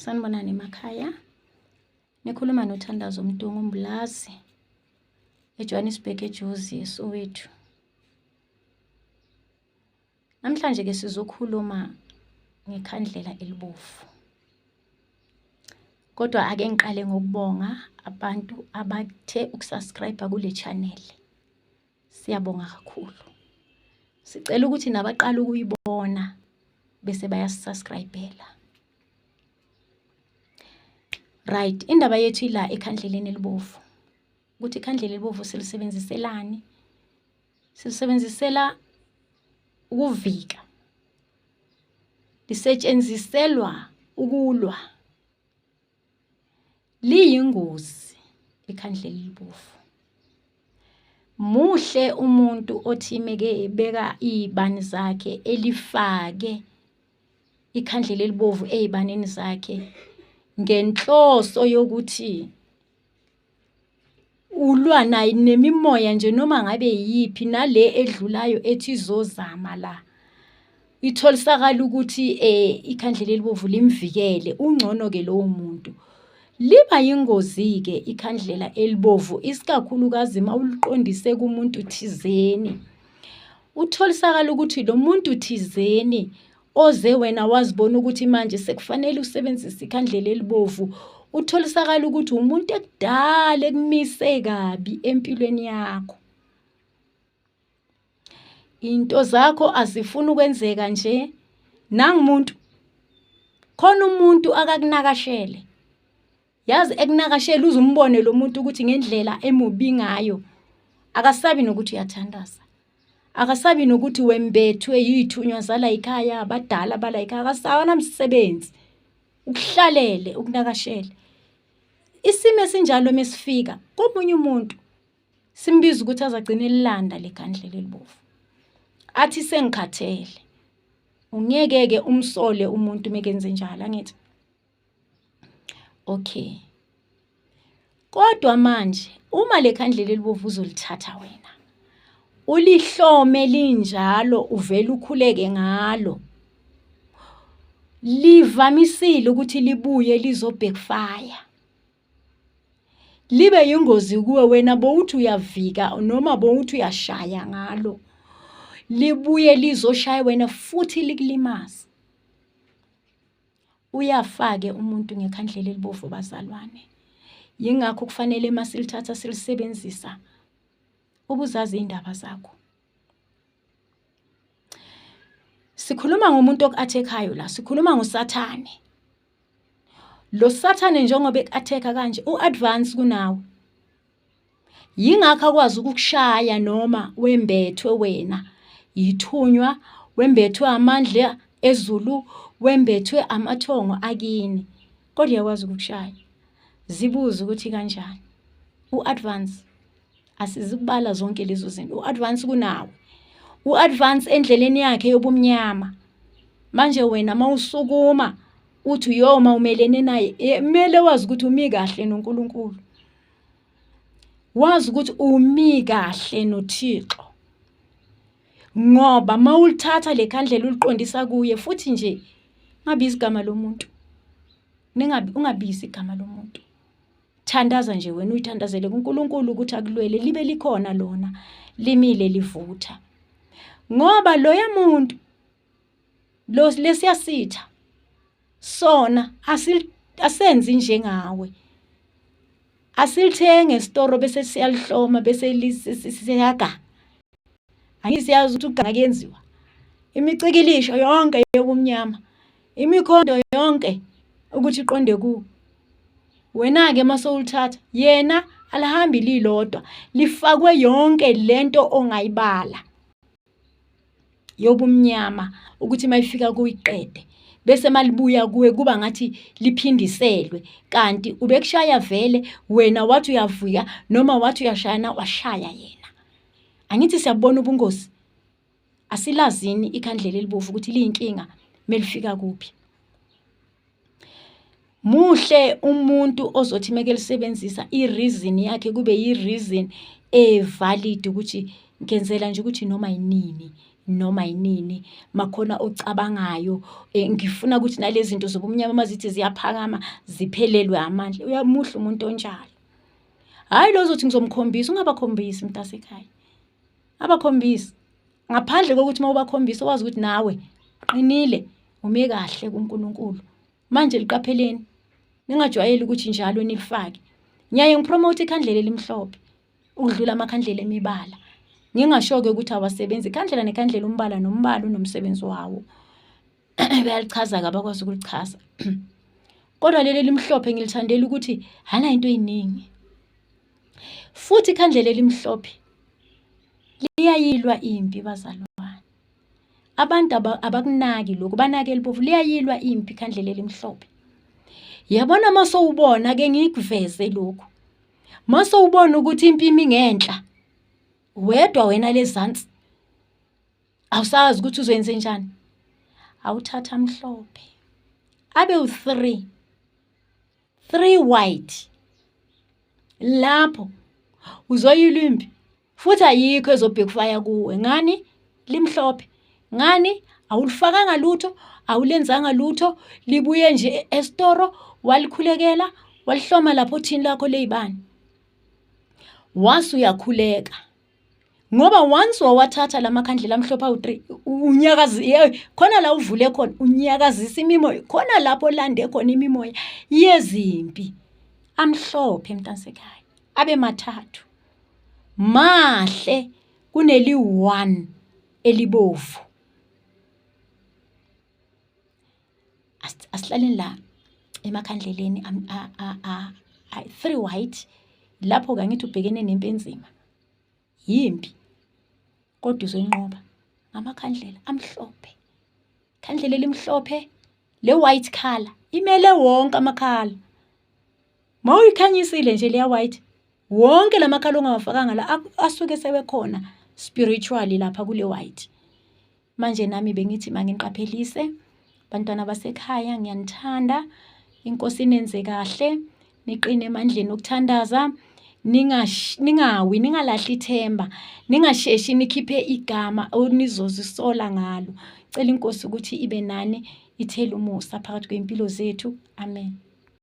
Sanibonani emakhaya. Nikhuluma noThandazo Mdungu Mbulazi eJohannesburg eJozi eSoweto. Namhlanje ke sizokhuluma ngekhandlela elibovu. Kodwa ake ngiqale ngokubonga abantu abathe ukusubscribe kule channel. Siyabonga kakhulu. Sicela ukuthi nabaqala ukuyibona bese bayasubscribela. Right, indaba yethu ila ekhandleleni elibovu. Ukuthi ikhandlela elibovu silisebenziselani? Silisebenzisela ukuvika. Lisetshenziselwa ukulwa. Liyingozi ikhandlela elibovu. Muhle umuntu othi meke ebeka izibani zakhe elifake ikhandlela elibovu ezibaneni zakhe ngenhloso yokuthi ulwa nayo nemimoya nje noma ngabe yipi nale edlulayo ethi izozama la. Itholisakala ukuthi ikhandlela elibovu limvikele ungcono ke lowo muntu. Liba yingozi ke ikhandlela elibovu isikakhulukazi mawuliqondise kumuntu thizeni. Utholisakala ukuthi lo muntu thizeni oze wena wazibona ukuthi manje sekufanele usebenzise ikhandlela elibovu, utholisakala ukuthi umuntu ekudala ekumise kabi empilweni yakho. Into zakho azifuna ukwenzeka nje nangumuntu. Khona umuntu akakunakashele. Yazi ekunakashela uzumbone lo muntu ukuthi ngendlela emubi ngayo akasabi nokuthi uyathandaza. Akasabi nokuthi wembethwe yithunywa zala ekhaya abadala bala ekhaya akasawana umsebenzi. Ukuhlalele ukunakashela. Isimo esinjalo mesifika komunye umuntu simbiza ukuthi azagcina elilanda lekhandlela elibovu. Athi sengikhathele. Ungeke ke umsole umuntu mekenze njalo angithi. Okay. Kodwa manje uma lekhandlela elibovu uzolithatha wena, ulihlome linjalo uvela ukhuleke ngalo. Livamisile ukuthi libuye lizobackfire. Libe yingozi kuwe wena bowuthi uyavika noma bowuthi uyashaya ngalo. Libuye lizoshaya wena futhi likulimaza. Uyafake umuntu ngekhandlela elibovu bazalwane. Yingakho kufanele masilithatha silisebenzisa ubuzazi indaba zakho. Sikhuluma ngomuntu okathekayo la, sikhuluma ngoSathane. Lo Sathane njengoba ekatheka kanje uadvance kunawe. Yingakho akwazi ukukushaya noma wembethwe wena yithunywa, wembethwe amandla ezulu, wembethwe amathongo akini. Kodwa yakwazi ukukushaya. Zibuza ukuthi kanjani. Uadvance asizikubala zonke lezo zinto. Uadvance kunawe. Uadvance endleleni yakhe yobumnyama. Manje wena mawusukuma uthi yoma umelene naye, kumele wazi ukuthi umi kahle noNkulunkulu. Wazi ukuthi umi kahle noThixo. Ngoba mawulithatha lekhandlela uliqondisa kuye futhi nje ngabizi igama lomuntu. Ungabizi igama lomuntu. Thandaza nje wena uyithandazele kuNkulunkulu ukuthi akulwele libe likhona lona limile livutha. Ngoba loya muntu lo lesiyasitha sona asenzi njengawe. Asilithenge esitoro bese siyalihloma bese lisiyaga. Angisiyazi ukuthi uganga kuyenziwa. Imicikilisho yonke yobumnyama. Imikhondo yonke ukuthi iqonde ku. Wena ke masowulithatha yena alihambi lilodwa lifakwe yonke lento ongayibala yobumnyama ukuthi mayifika kuyiqede bese malibuya kuwe kuba ngathi liphindiselwe kanti ubekushaya vele wena wathi uyavuya noma wathi uyashayana washaya yena. Angithi siyabona ubungozi. Asilazini ikhandlela elibovu ukuthi liyinkinga melifika kuphi. Muhle umuntu ozothi meke lisebenzisa ireason yakhe kube yireason valid ukuthi ngenzela nje ukuthi noma yinini noma yinini makhona ocabangayo ngifuna ukuthi nalezi zinto zobumnyama mazithi ziyaphakama ziphelelwe amandla. Uyamuhla umuntu onjalo. Hayi lo uzothi ngizomkhombisa, ungabakhombisi mntasekhaya. Abakhombisi ngaphandle kokuthi mawubakhombisa wazi ukuthi nawe qinile ume kahle kuNkulunkulu. Manje liqapheleni ningajwayeli ukuthi njalo nilifake. Ngiyaye ngipromote ikhandlela elimhlophe ukudlula amakhandlela emibala. Ngingasho-ke ukuthi awasebenzi. Ikhandlela nekhandlela umbala nombala unomsebenzi wawo. Bayalichaza-ke abakwazi ukulichaza. Kodwa leli elimhlophe ngilithandela ukuthi hana into eyiningi. Futhi ikhandlela elimhlophe liyayilwa impi bazalwane. Abantu abakunaki lokho, banake elibomvu. Liyayilwa impi ikhandlela elimhlophe. Yabona masowubona ke ngikuveze lokho. Masowubona ukuthi impi imi ngenhla. Wedwa wena lezansi. Awusazi ukuthi uzenze njani. Awuthatha mhlophe. Abe u3. 3 white. Lapho uzoyilwa impi. Futhi ayikho ezobhekufaya kuwe. Ngani? Limhlophe. Ngani? Awulifakanga lutho, awulenzanga lutho, libuye nje estoro, walikhulekela, walihloma lapho thini lakho leyibani. Once uyakhuleka. Ngoba once wawathatha lamakhandlela amhlophe awu3, unyakazi khona la uvule khona, unyakazisa imimoya. Khona lapho lande khona imimoya yezimpi. Amhlophe mntasekhaya. Abe mathathu. Mahle kuneli1 elibovu. Asihlaleni la emakhandleleni 3 white. Lapho kangithi ubhekene nempi enzima. Yimpi. Kodwa uzoyinqoba ngamakhandlela amhlophe. Khandlela elimhlophe le white color imele wonke amakhala. Mawuyikhanyisile nje leya white, wonke lamakhala ongawafakanga la asuke sebekhona spiritually lapha kule white. Manje nami bengithi mangiqaphelise bantwana basekhaya, ngiyanithanda. Inkosi nenze kahle, niqine emandleni okuthandaza, ningawi, ningalahli ithemba, ningasheshi nikhiphe igama onizozisola ngalo. Cela inkosi ukuthi ibe nani ithele umusa phakathi kwempilo zethu. Amen.